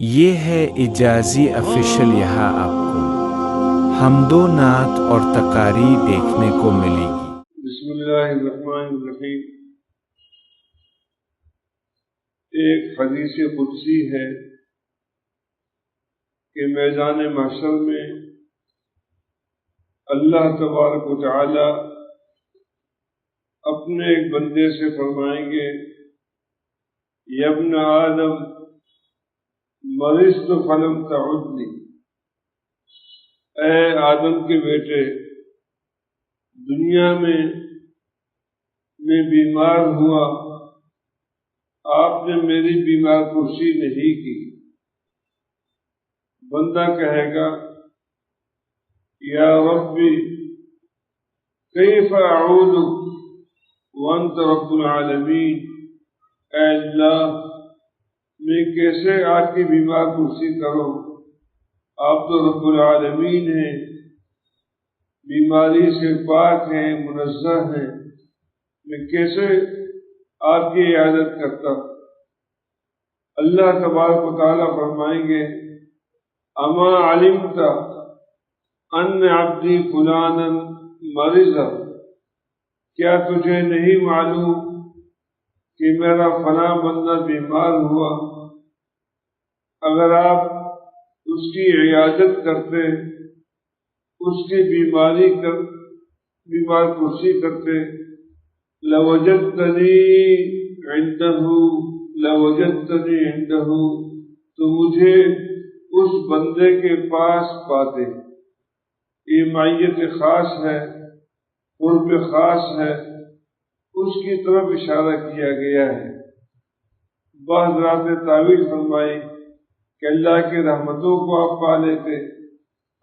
یہ ہے اجازی آفیشل، یہاں آپ کو حمد و نعت اور تقاریر دیکھنے کو ملے گی۔ بسم اللہ الرحمن الرحیم۔ ایک حدیث قدسی ہے کہ میدان محشر میں اللہ تبارک و تعالی اپنے ایک بندے سے فرمائیں گے، یا ابن آدم مرضت فلم تعدنی، اے آدم کے بیٹے، دنیا میں بیمار ہوا، آپ نے میری بیمار پرسی نہیں کی۔ بندہ کہے گا، یا ربی کیف اعوذ وانت رب العالمین، اے اللہ میں کیسے آپ کی بیمار پرسی کروں، آپ تو رب العالمین ہیں، بیماری سے پاک ہیں، منزہ ہیں، میں کیسے آپ کی عیادت کرتا۔ اللہ تبارک و تعالیٰ فرمائیں گے، اما علمت ان عبدی فلانا مرض، کیا تجھے نہیں معلوم کہ میرا فلاں بندہ بیمار ہوا؟ اگر آپ اس کی عیادت کرتے، اس کی بیمار پرسی کرتے، لوجدتنی عنده، تو مجھے اس بندے کے پاس پاتے۔ یہ معیت خاص ہے، قرب خاص ہے، اس کی طرف اشارہ کیا گیا ہے۔ بعض حضرات نے تعویل فرمائی کہ اللہ کی رحمتوں کو آپ پا لیتے،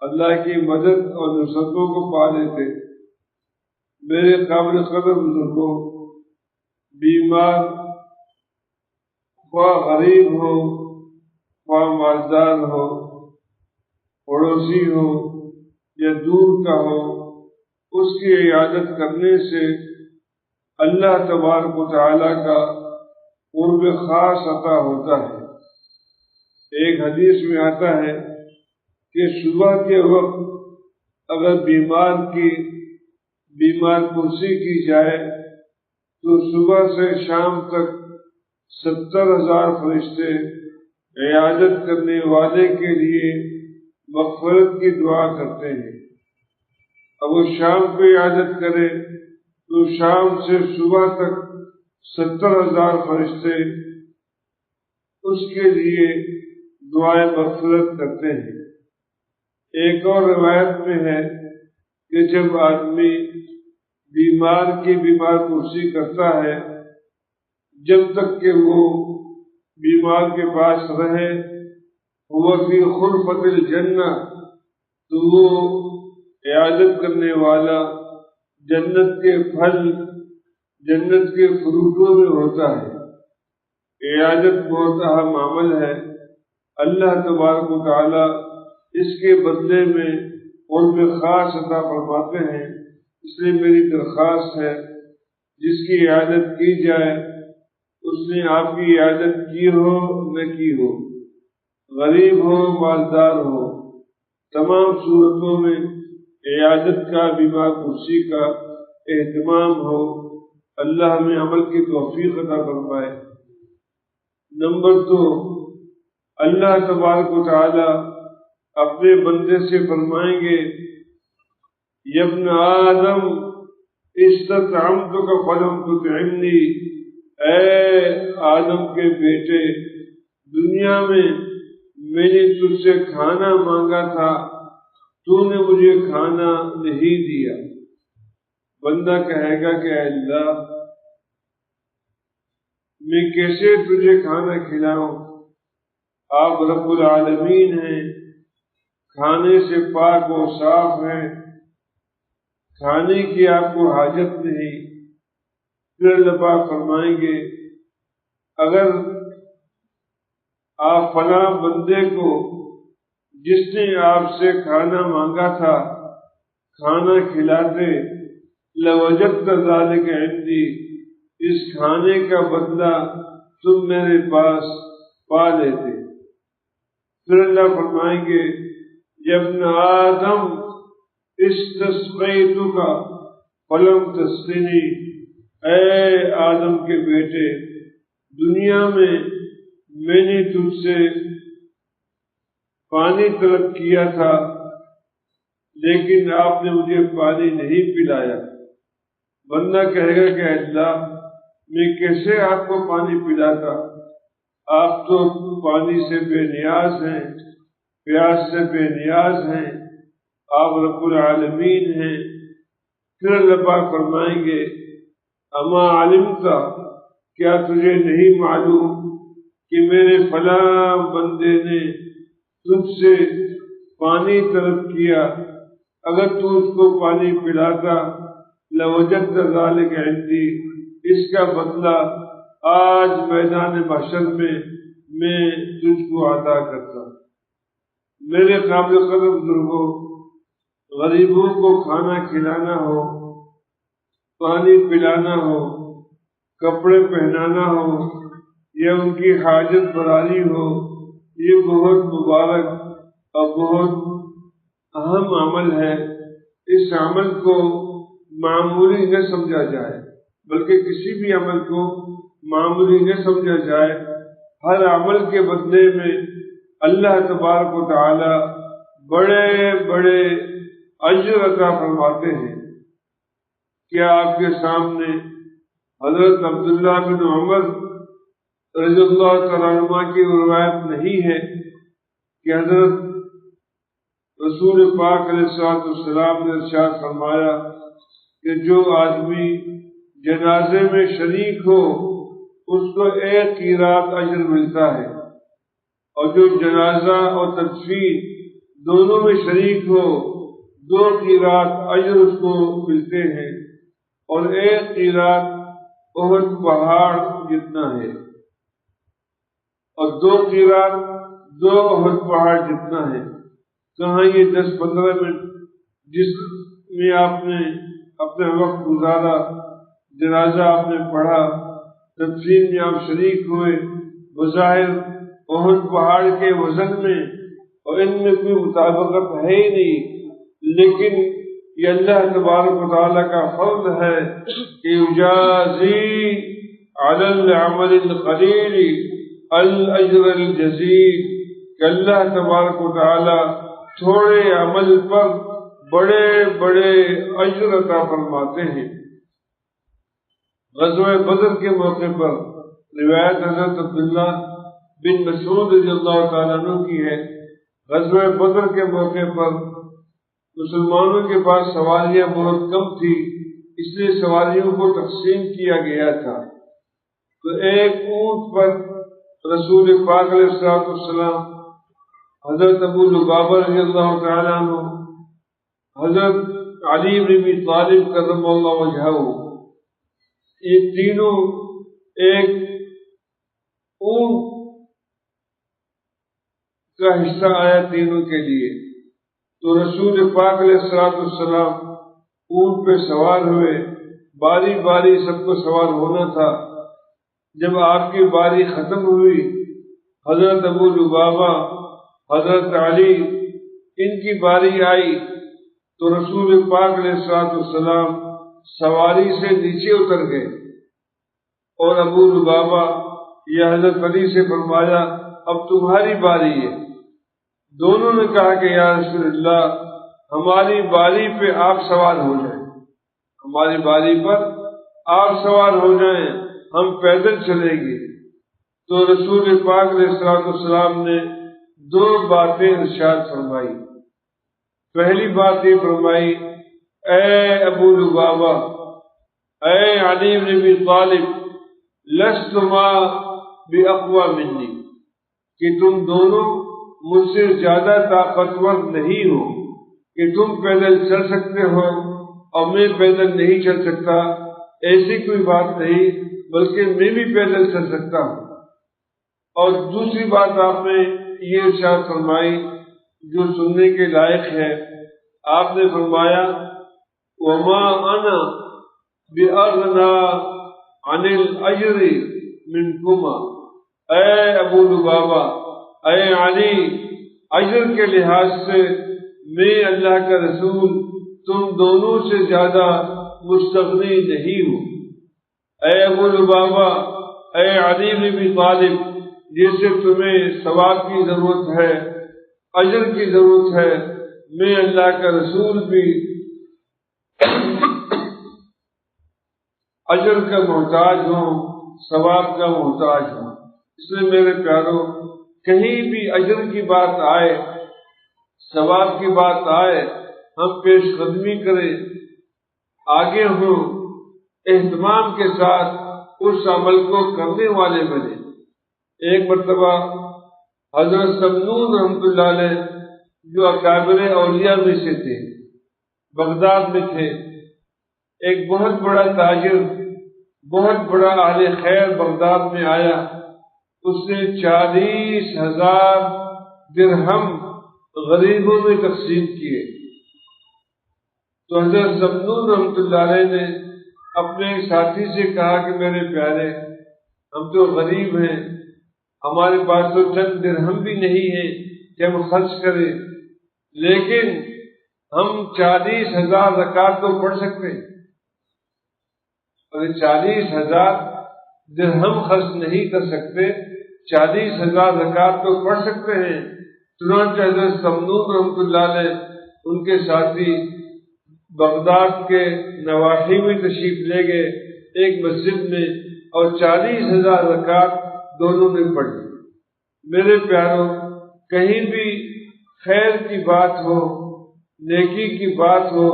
اللہ کی مدد اور نصرتوں کو پا لیتے۔ میرے قابل قدر بزرگوں، بیمار خواہ غریب ہو، خواہ مالدار ہو، پڑوسی ہو یا دور کا ہو، اس کی عیادت کرنے سے اللہ تبارک و تعالی کا قرب خاص عطا ہوتا ہے۔ ایک حدیث میں آتا ہے کہ صبح کے وقت اگر بیمار پرسی کی جائے تو صبح سے شام تک 70,000 فرشتے عیادت کرنے والے کے لیے مغفرت کی دعا کرتے ہیں۔ اب وہ شام کو عیادت کرے تو شام سے صبح تک 70,000 فرشتے اس کے لیے دعائیں مغفرت کرتے ہیں۔ ایک اور روایت میں ہے کہ جب آدمی بیمار پرسی کرتا ہے، جب تک کہ وہ بیمار کے پاس رہے، وہ فی خلفت الجنہ، تو وہ عیادت کرنے والا جنت کے پھل، جنت کے فروٹوں میں ہوتا ہے۔ عیادت بہت اہم عمل ہے، اللہ تبارک و تعالی اس کے بدلے میں قرب خاص عطا فرماتے ہیں۔ اس لیے میری درخواست ہے، جس کی عیادت کی جائے اس نے آپ کی عیادت کی ہو نہ کی ہو، غریب ہو مالدار ہو، تمام صورتوں میں عیادت کا، بیمار پرسی کا اہتمام ہو۔ اللہ ہمیں عمل کی توفیق عطا فرمائے۔ نمبر 2، اللہ تبارک و تعالی اپنے بندے سے فرمائیں گے، یا ابن آدم استطعمتک فلم تطعمنی، اے آدم کے بیٹے، دنیا میں نے تجھ سے کھانا مانگا تھا، تو نے مجھے کھانا نہیں دیا۔ بندہ کہے گا کہ اے اللہ میں کیسے تجھے کھانا کھلاؤں، آپ رب العالمین ہیں، کھانے سے پاک و صاف ہیں، کھانے کی آپ کو حاجت نہیں۔ پھر اللہ پاک فرمائیں گے، اگر آپ فلاں بندے کو جس نے آپ سے کھانا مانگا تھا کھانا کھلاتے، لوجدت ذلک عندی، اس کھانے کا بدلہ تم میرے پاس پا لیتے۔ پھر اللہ فرمائیں گے یا ابن آدم استسقیتک فلم تسقنی، اے آدم کے بیٹے، دنیا میں نے تجھ سے پانی طلب کیا تھا لیکن آپ نے مجھے پانی نہیں پلایا۔ بندہ کہے گا کہ اللہ میں کیسے آپ کو پانی پلاتا، آپ تو پانی سے بے نیاز ہیں، پیاس سے بے نیاز ہیں، آپ رب العالمین ہیں۔ پھر اللہ پاک فرمائیں گے اما علمت، کیا تجھے نہیں معلوم کہ میرے فلاں بندے نے تجھ سے پانی طلب کیا، اگر تو اس کو پانی پلاتا لوجدت ذلک عندی، اس کا بدلہ آج میدان محشر میں تجھ کو عطا کرتا۔ میرے قابل قدر بزرگوں، غریبوں کو کھانا کھلانا ہو، پانی پلانا ہو، کپڑے پہنانا ہو یا ان کی حاجت براری ہو، یہ بہت مبارک اور بہت اہم عمل ہے۔ اس عمل کو معمولی نہ سمجھا جائے، بلکہ کسی بھی عمل کو معمولی نہ سمجھا جائے۔ ہر عمل کے بدلے میں اللہ تبارک و تعالی بڑے بڑے اجر عطا فرماتے ہیں۔ کیا آپ کے سامنے حضرت عبداللہ بن عمر رضی اللہ تعالیٰ عنہ کی روایت نہیں ہے کہ حضرت رسول پاک علیہ الصلوۃ والسلام نے ارشاد فرمایا کہ جو آدمی جنازے میں شریک ہو اس کو 1 قیراط اجر ملتا ہے، اور جو جنازہ اور تدفین دونوں میں شریک ہو 2 قیراط اجر اس کو ملتے ہیں، اور 1 قیراط احد پہاڑ جتنا ہے، اور 2 قیراط 2 احد پہاڑ جتنا ہے۔ کہاں یہ 10-15 منٹ جس میں آپ نے اپنا وقت گزارا، جنازہ آپ نے پڑھا، تدفین میں آپ شریک ہوئے، بظاہر احد پہاڑ کے وزن میں اور ان میں کوئی مطابقت ہے ہی نہیں، لیکن یہ اللہ تبارک و تعالیٰ کا فضل ہے کہ یجازی علی العمل القلیل الاجر الجزیل، کہ اللہ تبارک و تعالیٰ تھوڑے عمل پر بڑے بڑے اجر عطا فرماتے ہیں۔ غزوہ بدر کے موقع پر روایت حضرت عبداللہ بن مسعود رضی اللہ تعالیٰ عنہ کی ہے، غزوہ بدر کے موقع پر مسلمانوں کے پاس سواریاں بہت کم تھی، اس لیے سواریوں کو تقسیم کیا گیا تھا۔ تو ایک اونٹ پر رسول پاک علیہ الصلوۃ والسلام، حضرت ابو لبابہ رضی اللہ تعالیٰ عنہ، حضرت علی بن ابی طالب کرم اللہ وجہہ، یہ تینوں ایک اونٹ کا حصہ آیا تینوں کے لیے۔ تو رسول پاک علیہ الصلوۃ والسلام اونٹ پہ سوار ہوئے، باری باری سب کو سوار ہونا تھا۔ جب آپ کی باری ختم ہوئی، حضرت ابو لبابہ، حضرت علی، ان کی باری آئی تو رسول پاک علیہ الصلوۃ والسلام سواری سے نیچے اتر گئے، اور ابو لبابہ یا حضرت علی سے فرمایا اب تمہاری باری ہے۔ دونوں نے کہا کہ یا رسول اللہ، ہماری باری پہ آپ سوار ہو جائیں، ہماری باری پر آپ سوار ہو جائیں، ہم پیدل چلیں گے۔ تو رسول پاک علیہ الصلوۃ والسلام نے 2 باتیں ارشاد فرمائی۔ پہلی بات یہ فرمائی، اے ابو لبابہ، اے علی بن ابی طالب، لستما باقوی منی، کہ تم دونوں مجھ سے زیادہ طاقتور نہیں ہو کہ تم پیدل چل سکتے ہو اور میں پیدل نہیں چل سکتا، ایسی کوئی بات نہیں، بلکہ میں بھی پیدل چل سکتا ہوں۔ اور دوسری بات آپ نے یہ ارشاد فرمائی جو سننے کے لائق ہے، آپ نے فرمایا وما انا باغنا عن الاجر منکما، اے ابو لبابہ، اے علی، اجر کے لحاظ سے میں اللہ کا رسول تم دونوں سے زیادہ مستغنی نہیں ہوں۔ اے ابو لبابہ، اے علی بن ابی طالب، جیسے تمہیں ثواب کی ضرورت ہے، اجر کی ضرورت ہے، میں اللہ کا رسول بھی اجر کا محتاج ہوں، ثواب کا محتاج ہوں۔ اس لیے میرے پیاروں، کہیں بھی اجر کی بات آئے، ثواب کی بات آئے، ہم پیش قدمی کریں، آگے ہوں، اہتمام کے ساتھ اس عمل کو کرنے والے بنے۔ ایک مرتبہ حضرت سمنون رحمۃ اللہ علیہ، جو اکابر اولیاء میں سے تھے، بغداد میں تھے، ایک بہت بڑا تاجر، بہت بڑا اہل خیر بغداد میں آیا، اس نے 40,000 درہم غریبوں میں تقسیم کیے۔ تو حضرت سمنون رحمۃ اللہ علیہ نے اپنے ایک ساتھی سے کہا کہ میرے پیارے، ہم تو غریب ہیں، ہمارے پاس تو چند درہم بھی نہیں ہے کہ ہم خرچ کریں، لیکن ہم 40,000 زکوٰۃ تو پڑھ سکتے ہیں، اور 40,000 درہم خرچ نہیں کر سکتے، 40,000 زکوٰۃ تو پڑھ سکتے ہیں۔ چنانچہ حضرت سمنون رحمۃ اللہ علیہ ان کے ساتھی بغداد کے نواحی میں تشریف لے گئے، ایک مسجد میں، اور 40,000 زکوٰۃ دونوں نے پڑھی۔ میرے پیاروں، کہیں بھی خیر کی بات ہو، نیکی کی بات ہو،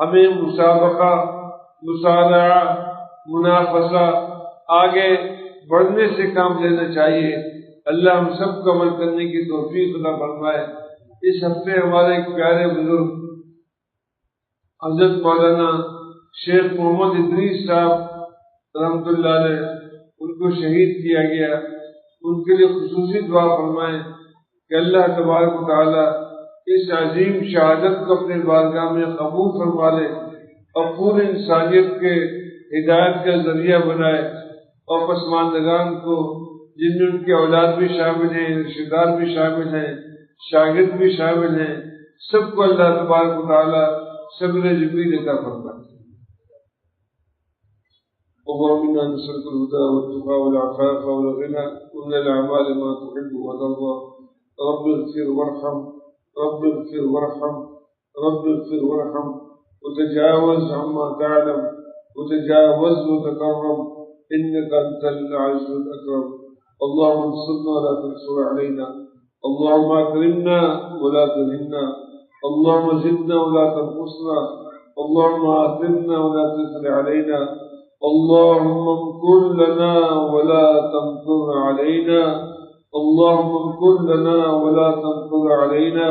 ہمیں مسابقہ، مصارعہ، منافسہ، آگے بڑھنے سے کام لینا چاہیے۔ اللہ ہم سب کو عمل کرنے کی توفیق عطا فرمائے۔ اس ہفتے ہمارے ایک پیارے بزرگ حضرت مولانا شیخ محمد ادریس صاحب رحمۃ اللہ علیہ، ان کو شہید کیا گیا، ان کے لیے خصوصی دعا فرمائیں کہ اللہ تبارک و تعالی اس عظیم شہادت کو اپنے بارگاہ میں قبول فرما لے اور پوری انسانیت کے ہدایت کا ذریعہ بنائے، اور پسماندگان کو، جن میں ان کے اولاد بھی شامل ہیں، رشتہ دار بھی شامل ہیں، شاگرد بھی شامل ہیں، سب کو اللہ تبارک و تعالی صبر جمیل عطا فرمائے۔ اللهم إنا نسألك الهدى والتقى والعفاف والغنى ومن الأعمال ما تحب وترضى رب اغفر وارحم رب اغفر وارحم رب اغفر وارحم وتجاوز عما تعلم وتجاوز وتكرم إنك أنت العز الأكرم اللهم انصرنا ولا تنصر علينا اللهم أكرمنا ولا تهنا اللهم زدنا ولا تنقصنا اللهم آثرنا ولا تثر علينا اللهم امكر لنا ولا تمكر علينا اللهم امكر لنا ولا تمكر علينا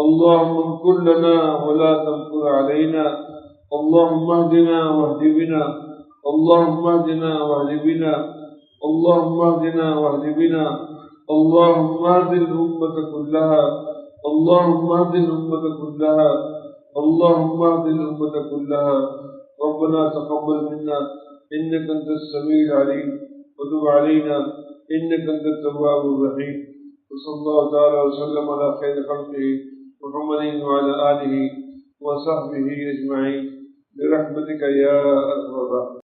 اللهم امكر لنا ولا تمكر علينا اللهم اهدنا واهد بنا اللهم اهدنا واهد بنا اللهم اهدنا واهد بنا اللهم اهد الأمة كلها اللهم اهد الأمة كلها اللهم اهد الأمة كلها ربنا تقبل منا إنك أنت السميع العليم وتب علينا إنك أنت التواب الرحيم وصلى الله تعالى وسلم على خير خلقه محمد وعلى آله وصحبه أجمعين برحمتك يا أرحم الراحمين۔